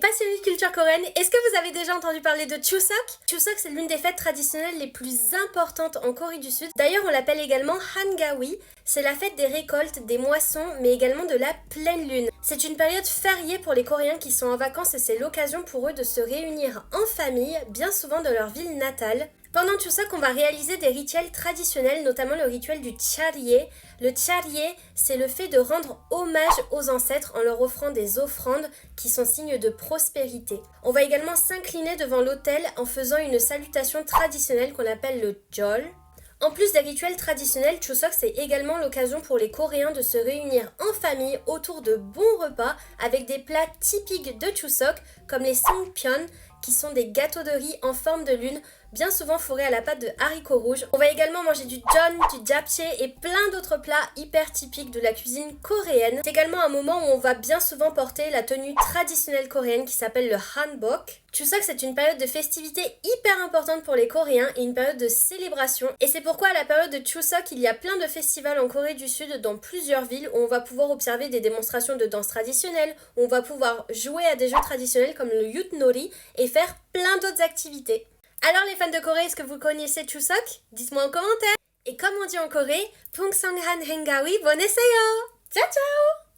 passionnés de culture coréenne, est-ce que vous avez déjà entendu parler de Chuseok? Chuseok, c'est l'une des fêtes traditionnelles les plus importantes en Corée du Sud. D'ailleurs, on l'appelle également Hangawi. C'est la fête des récoltes, des moissons, mais également de la pleine lune. C'est une période fériée pour les Coréens qui sont en vacances et c'est l'occasion pour eux de se réunir en famille, bien souvent dans leur ville natale. Pendant Chuseok, on va réaliser des rituels traditionnels, notamment le rituel du Charye. Le Charye, c'est le fait de rendre hommage aux ancêtres en leur offrant des offrandes qui sont signes de prospérité. On va également s'incliner devant l'autel en faisant une salutation traditionnelle qu'on appelle le Jol. En plus des rituels traditionnels, Chuseok, c'est également l'occasion pour les Coréens de se réunir en famille autour de bons repas avec des plats typiques de Chuseok comme les songpyeon, qui sont des gâteaux de riz en forme de lune, bien souvent fourrés à la pâte de haricots rouges. On va également manger du jeon, du japchae et plein d'autres plats hyper typiques de la cuisine coréenne. C'est également un moment où on va bien souvent porter la tenue traditionnelle coréenne qui s'appelle le hanbok. Chuseok, c'est une période de festivité hyper importante pour les Coréens et une période de célébration. Et c'est pourquoi à la période de Chuseok, il y a plein de festivals en Corée du Sud dans plusieurs villes où on va pouvoir observer des démonstrations de danse traditionnelle, où on va pouvoir jouer à des jeux traditionnels comme le Yutnori et faire plein d'autres activités. Alors les fans de Corée, est-ce que vous connaissez Chuseok? Dites-moi en commentaire. Et comme on dit en Corée, Pungsonghan Hengawi Boneseyo. Ciao ciao.